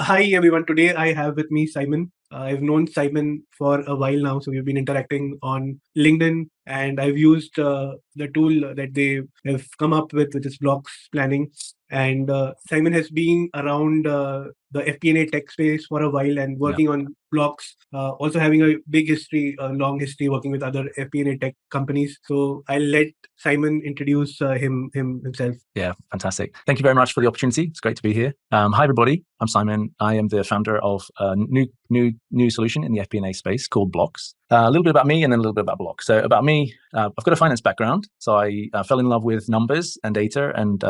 Hi everyone. Today I have with me Simon. I've known Simon for a while now, so we've been interacting on LinkedIn, and I've used the tool that they have come up with, which is Blox Planning. And Simon has been around the FP&A tech space for a while and Yeah. working on blocks, also having a big history, a long history working with other FP&A tech companies. So I'll let Simon introduce himself. Yeah, fantastic. Thank you very much for the opportunity. It's great to be here. Hi, everybody. I'm Simon. I am the founder of a new solution in the FP&A space called Blox. A little bit about me and then a little bit about Blox. So about me, I've got a finance background. So I fell in love with numbers and data and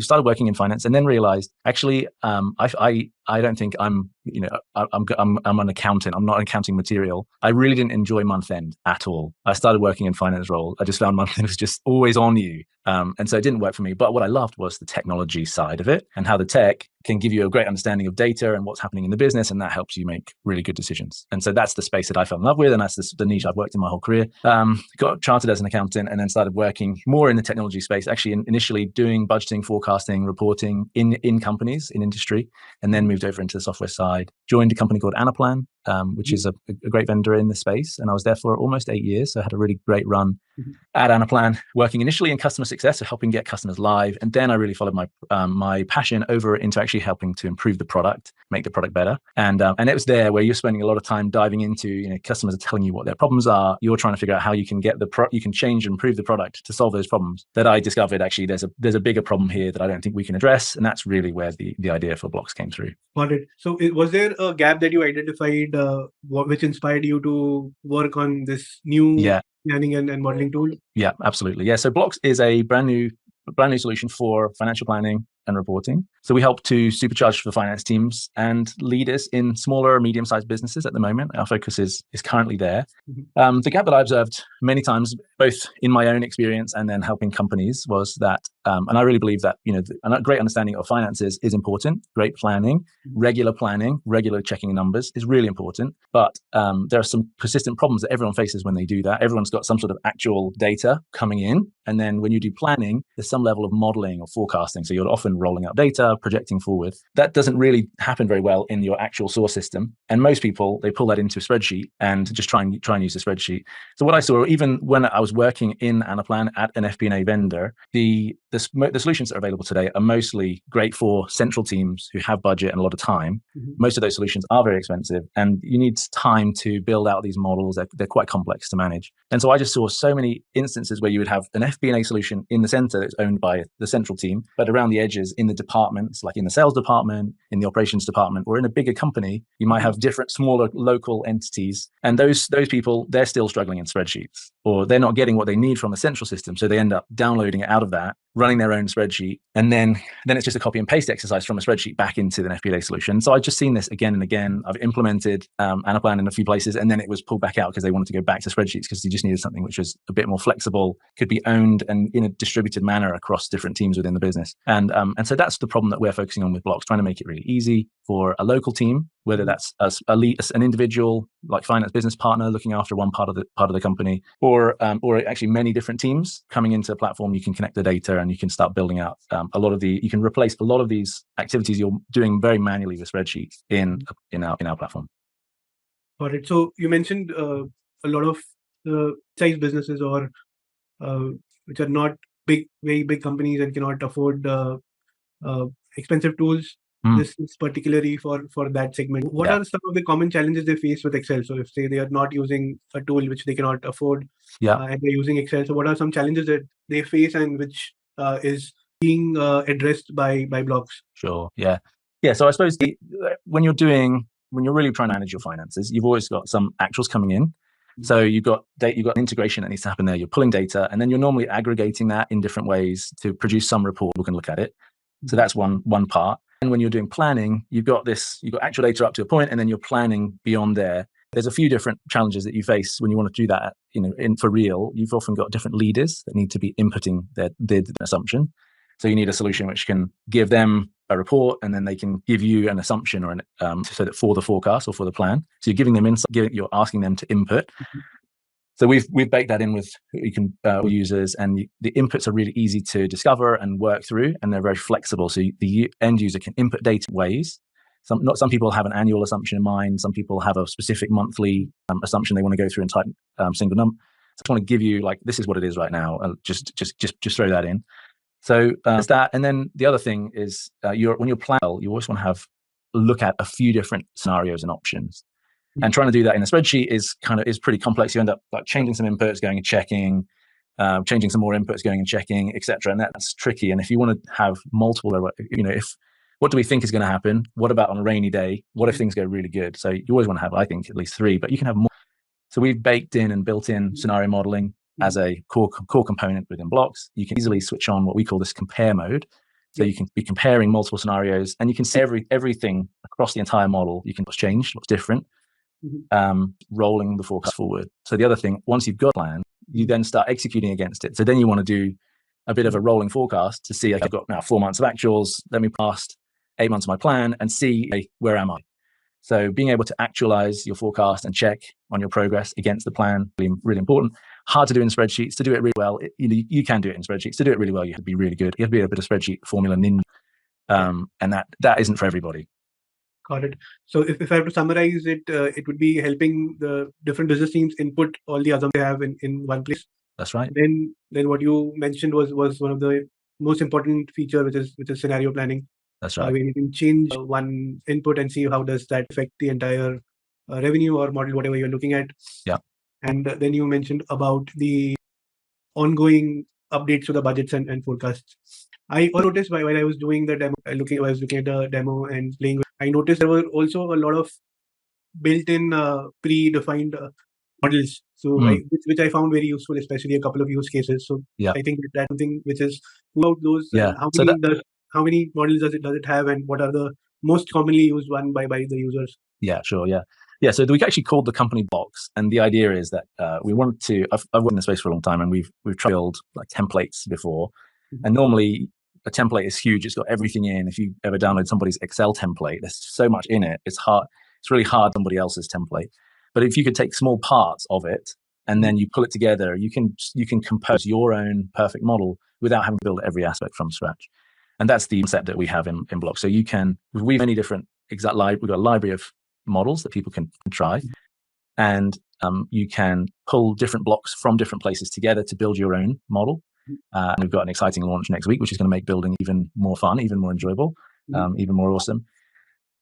started working in finance and then realized, actually, I don't think I'm an accountant. I'm not an accounting material. I really didn't enjoy month end at all. I started working in finance role. I just found month end was just always on you. And so it didn't work for me. But what I loved was the technology side of it and how the tech can give you a great understanding of data and what's happening in the business. And that helps you make really good decisions. And so that's the space that I fell in love with. And that's the niche I've worked in my whole career. Got chartered as an accountant and then started working more in the technology space, actually initially doing budgeting, forecasting, reporting in companies, in industry, and then moved over into the software side. Joined a company called Anaplan, which is a great vendor in the space. And I was there for almost 8 years. So I had a really great run at Anaplan, working initially in customer success, so helping get customers live. And then I really followed my passion over into actually helping to improve the product, make the product better. And it was there where you're spending a lot of time diving into, customers are telling you what their problems are. You're trying to figure out how you can get you can change and improve the product to solve those problems. That I discovered actually there's a bigger problem here that I don't think we can address. And that's really where the idea for Blox came through. Got it. So, was there a gap that you identified, which inspired you to work on this new planning and modeling tool? Yeah, absolutely. Yeah. So Blox is a brand new solution for financial planning and reporting. So we help to supercharge the finance teams and leaders in smaller, medium-sized businesses at the moment. Our focus is currently there. The gap that I observed many times, both in my own experience and then helping companies, was that, and I really believe that, a great understanding of finances is important. Great planning, regular checking numbers is really important. But there are some persistent problems that everyone faces when they do that. Everyone's got some sort of actual data coming in. And then when you do planning, there's some level of modeling or forecasting. So you're often rolling out data, projecting forward. That doesn't really happen very well in your actual source system. And most people, they pull that into a spreadsheet and just try and use the spreadsheet. So what I saw, even when I was working in Anaplan at an FP&A vendor, the solutions that are available today are mostly great for central teams who have budget and a lot of time. Most of those solutions are very expensive and you need time to build out these models. They're quite complex to manage. And so I just saw so many instances where you would have an FP&A solution in the center that's owned by the central team, but around the edges in the departments, like in the sales department, in the operations department, or in a bigger company, you might have different smaller local entities. And those people, they're still struggling in spreadsheets, or they're not getting what they need from the central system. So they end up downloading it out of that, running their own spreadsheet, and then it's just a copy and paste exercise from a spreadsheet back into an FP&A solution. So I've just seen this again and again. I've implemented Anaplan in a few places, and then it was pulled back out because they wanted to go back to spreadsheets because you just needed something which was a bit more flexible, could be owned and in a distributed manner across different teams within the business. And so that's the problem that we're focusing on with Blox, trying to make it really easy for a local team, whether that's an individual like finance business partner looking after one part of the company, or actually many different teams coming into a platform. You can connect the data and you can start building out you can replace a lot of these activities you're doing very manually with spreadsheets in our platform. Got it. So you mentioned a lot of size businesses or which are not very big companies and cannot afford expensive tools. This is particularly for that segment. What are some of the common challenges they face with Excel? So if say they are not using a tool which they cannot afford, and they're using Excel, so what are some challenges that they face and which is being addressed by Blox? Sure. Yeah. So I suppose when you're really trying to manage your finances, you've always got some actuals coming in. So you've got an integration that needs to happen there. You're pulling data, and then you're normally aggregating that in different ways to produce some report. We can look at it. So that's one part. And when you're doing planning, you've got actual data up to a point, and then you're planning beyond there. There's a few different challenges that you face when you want to do that. For real, you've often got different leaders that need to be inputting their assumption. So you need a solution which can give them a report, and then they can give you an assumption or so that for the forecast or for the plan. So you're giving them insight, you're asking them to input. So we've baked that in with users, and the inputs are really easy to discover and work through, and they're very flexible. So the end user can input data ways. Some people have an annual assumption in mind. Some people have a specific monthly assumption they want to go through and type single number. So I just want to give you like, this is what it is right now. Just throw that in. So it's that. And then the other thing is when you're planning, you always want to look at a few different scenarios and options. And trying to do that in a spreadsheet is pretty complex. You end up like changing some inputs, going and checking, changing some more inputs, going and checking, etc. And that's tricky. And if you want to have multiple, what do we think is going to happen? What about on a rainy day? What if things go really good? So you always want to have, I think, at least 3, but you can have more. So we've baked in and built in scenario modeling as a core component within Blox. You can easily switch on what we call this compare mode. So you can be comparing multiple scenarios, and you can see everything across the entire model. You can what's changed, what's different, rolling the forecast forward. So the other thing, once you've got a plan, you then start executing against it. So then you want to do a bit of a rolling forecast to see, I've got now 4 months of actuals, let me past 8 months of my plan and see where am I. So being able to actualize your forecast and check on your progress against the plan, really, really important. Hard to do in spreadsheets. To do it really well, you can do it in spreadsheets. To do it really well, you have to be really good. You have to be a bit of spreadsheet formula ninja, and that isn't for everybody. Got it. So if I have to summarize it, it would be helping the different business teams input all the assumptions they have in one place. That's right. Then what you mentioned was one of the most important feature, which is scenario planning. That's right. Where you can change one input and see how does that affect the entire revenue or model, whatever you're looking at. Yeah. And then you mentioned about the ongoing updates to the budgets and forecasts. I also noticed while I was doing the demo, I was looking at the demo and playing with, I noticed there were also a lot of built-in predefined models. So which I found very useful, especially a couple of use cases. So I think that's something which is about those. Yeah. How many models does it have, and what are the most commonly used one by the users? Yeah, sure. Yeah. So we actually called the company Blox, and the idea is that we wanted to. I've worked in the space for a long time, and we've tried to build like templates before, and normally a template is huge. It's got everything in. If you ever download somebody's Excel template, there's so much in it. It's hard. It's really hard somebody else's template. But if you could take small parts of it and then you pull it together, you can compose your own perfect model without having to build every aspect from scratch. And that's the concept that we have in Blox. So we've many different we've got a library of models that people can try, and you can pull different blocks from different places together to build your own model. And we've got an exciting launch next week, which is going to make building even more fun, even more enjoyable, even more awesome.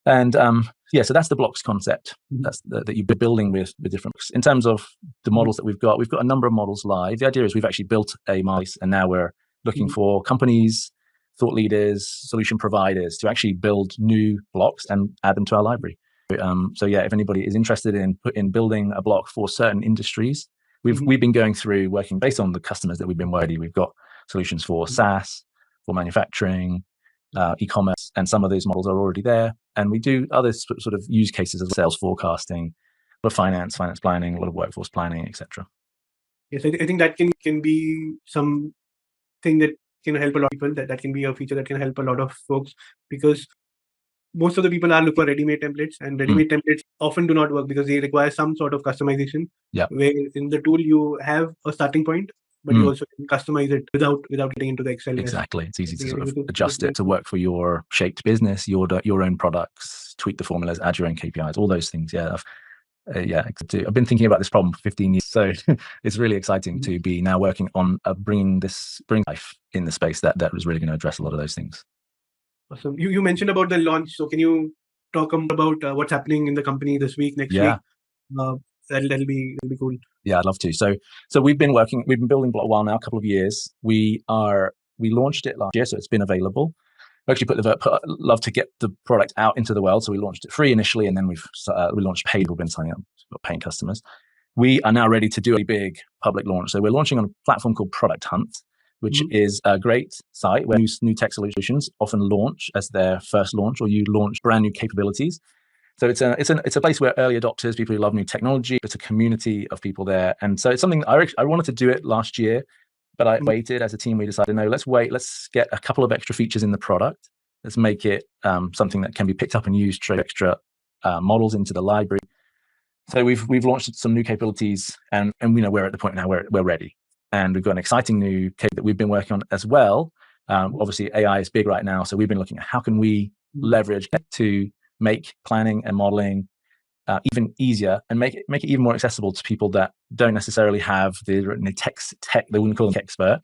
And so that's the Blox concept. That's that you've been building with different. In terms of the models that we've got a number of models live. The idea is we've actually built a model, and now we're looking for companies, thought leaders, solution providers to actually build new blocks and add them to our library. If anybody is interested in building a block for certain industries, we've been going through working based on the customers that we've been working. We've got solutions for SaaS, for manufacturing, e-commerce, and some of those models are already there. And we do other sort of use cases of sales forecasting, a lot of finance planning, a lot of workforce planning, etc. Yes, I think that can be something that can help a lot of people. That can be a feature that can help a lot of folks, because most of the people are looking for ready-made templates, and ready-made templates often do not work because they require some sort of customization. Yeah. Where in the tool you have a starting point, but you also can customize it without getting into the Excel. Exactly. It's easy to sort of adjust it to work for your shaped business, your own products, tweak the formulas, add your own KPIs, all those things. Yeah. I've been thinking about this problem for 15 years, so it's really exciting to be now working on bringing life in the space that was really going to address a lot of those things. Awesome. You mentioned about the launch, so can you talk about what's happening in the company this week, next week? That'll be cool. Yeah, I'd love to. So we've been building Blox a while now, a couple of years. We launched it last year, so it's been available. We actually love to get the product out into the world, so we launched it free initially, and then we launched paid. We've been signing up paying customers. We are now ready to do a big public launch. So we're launching on a platform called Product Hunt, which is a great site where new tech solutions often launch as their first launch, or you launch brand new capabilities. So it's a place where early adopters, people who love new technology, it's a community of people there. And so it's something I wanted to do it last year, but I waited. As a team, we decided, no, let's wait. Let's get a couple of extra features in the product. Let's make it something that can be picked up and used, trade extra models into the library. So we've launched some new capabilities, and we're at the point now where we're ready. And we've got an exciting new case that we've been working on as well. Obviously, AI is big right now. So we've been looking at how can we leverage it to make planning and modeling even easier, and make it even more accessible to people that don't necessarily have the tech. They wouldn't call them expert.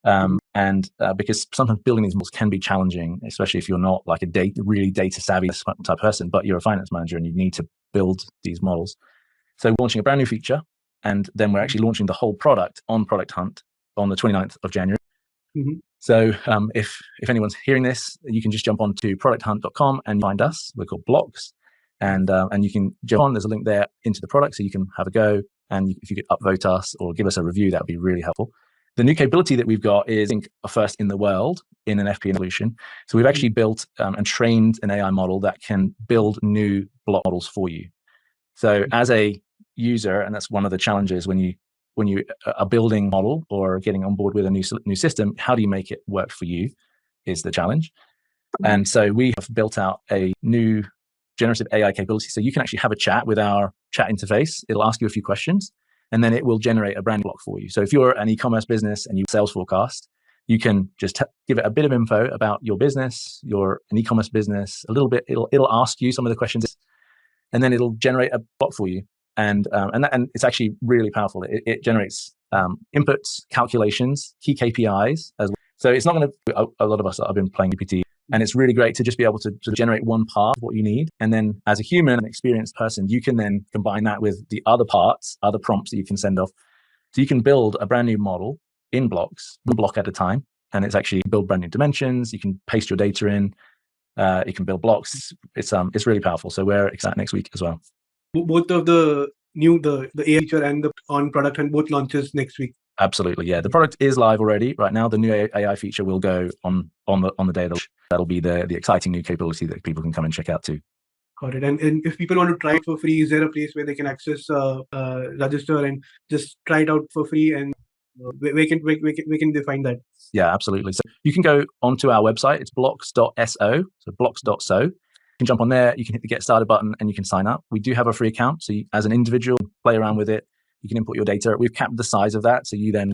And because sometimes building these models can be challenging, especially if you're not like a really data savvy type person, but you're a finance manager and you need to build these models. So we're launching a brand new feature, and then we're actually launching the whole product on Product Hunt on the 29th of January. So if anyone's hearing this, you can just jump on to producthunt.com and find us. We're called Blox, and you can jump on. There's a link there into the product, so you can have a go. And if you could upvote us or give us a review, that would be really helpful. The new capability that we've got is, I think, a first in the world in an FP&A solution. So we've actually built and trained an AI model that can build new block models for you. So as a user, and that's one of the challenges when you are building a model or getting on board with a new system, how do you make it work for you is the challenge. And so we have built out a new generative AI capability. So you can actually have a chat with our chat interface. It'll ask you a few questions, and then it will generate a brand block for you. So if you're an e-commerce business and you sales forecast, you can just give it a bit of info about your business, you're an e-commerce business, a little bit. It'll ask you some of the questions, and then it'll generate a block for you. And it's actually really powerful. It generates inputs, calculations, key KPIs as well. So it's not going to. A lot of us have been playing GPT, and it's really great to just be able to sort of generate one part of what you need, and then as a human, an experienced person, you can then combine that with the other parts, other prompts that you can send off. So you can build a brand new model in Blox, one block at a time, and it's actually build brand new dimensions. You can paste your data in. You can build blocks. It's really powerful. So we're excited next week as well. Both of the AI feature and the on product and both launches next week. Absolutely, yeah. The product is live already right now. The new AI feature will go on the day that'll be the exciting new capability that people can come and check out too. Got it. And if people want to try it for free, is there a place where they can access, register and just try it out for free? And where can they find that? Yeah, absolutely. So you can go onto our website. It's blox.so, so blox.so. You can jump on there. You can hit the Get Started button and you can sign up. We do have a free account, so as an individual, play around with it. You can input your data. We've capped the size of that, so you then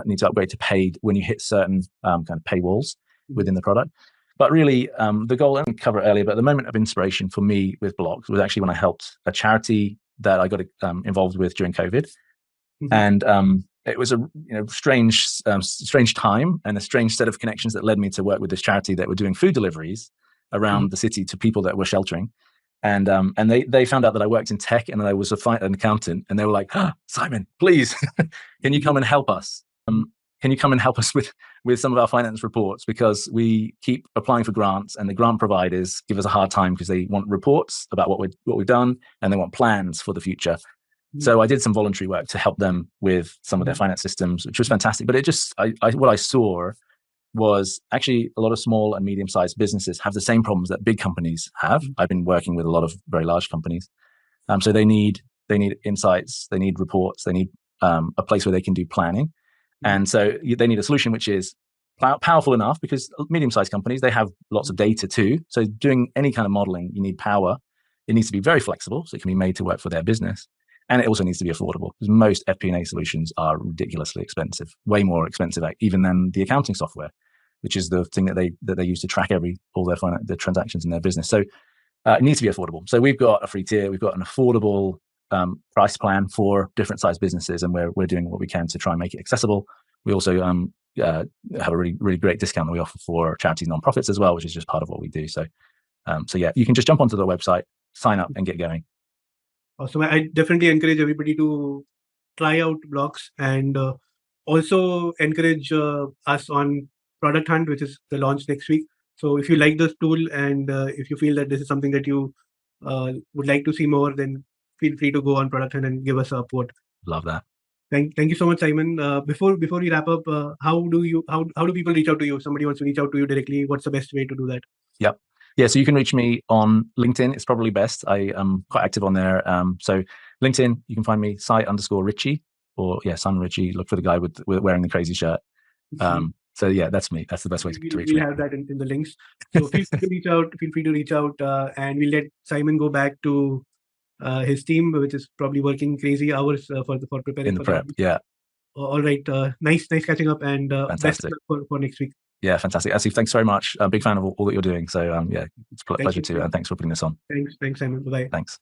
need to upgrade to paid when you hit certain kind of paywalls within the product. But really, the goal, and we covered it earlier, but the moment of inspiration for me with Blox was actually when I helped a charity that I got involved with during COVID. And it was a strange time and a strange set of connections that led me to work with this charity that were doing food deliveries around the city to people that were sheltering. And they found out that I worked in tech and that I was an accountant, and they were like, Simon, please, can you come and help us? Can you come and help us with some of our finance reports? Because we keep applying for grants, and the grant providers give us a hard time because they want reports about what we've done, and they want plans for the future. So I did some voluntary work to help them with some of their finance systems, which was fantastic. But what I saw was actually a lot of small and medium-sized businesses have the same problems that big companies have. I've been working with a lot of very large companies. So they need insights, they need reports, they need a place where they can do planning. And so they need a solution which is powerful enough, because medium-sized companies, they have lots of data too. So doing any kind of modeling, you need power. It needs to be very flexible, so it can be made to work for their business. And it also needs to be affordable, because most FP&A solutions are ridiculously expensive, way more expensive even than the accounting software, which is the thing that they use to track all their transactions in their business. So it needs to be affordable. So we've got a free tier, we've got an affordable price plan for different size businesses, and we're doing what we can to try and make it accessible. We also have a really, really great discount that we offer for charities and nonprofits as well, which is just part of what we do. So yeah, you can just jump onto the website, sign up, and get going. Awesome. I definitely encourage everybody to try out Blox, and also encourage us on Product Hunt, which is the launch next week. So if you like this tool, and if you feel that this is something that you would like to see more, then feel free to go on Product Hunt and give us a quote. Love that. Thank you so much, Simon. Before we wrap up, how do people reach out to you? If somebody wants to reach out to you directly, what's the best way to do that? Yep. Yeah, so you can reach me on LinkedIn. It's probably best. I am quite active on there. So LinkedIn, you can find me Sai_Richie, or Simon Richie. Look for the guy with wearing the crazy shirt. So yeah, that's me. That's the best way to reach me. We'll have that in the links. So feel free to reach out, and we'll let Simon go back to his team, which is probably working crazy hours for preparing in the prep. Yeah. All right. Nice catching up, and best of luck for next week. Yeah, fantastic. Asif, thanks very much. I'm a big fan of all that you're doing. So yeah, it's a pleasure you. to, and thanks for putting this on. Thanks, Simon. Bye. Thanks.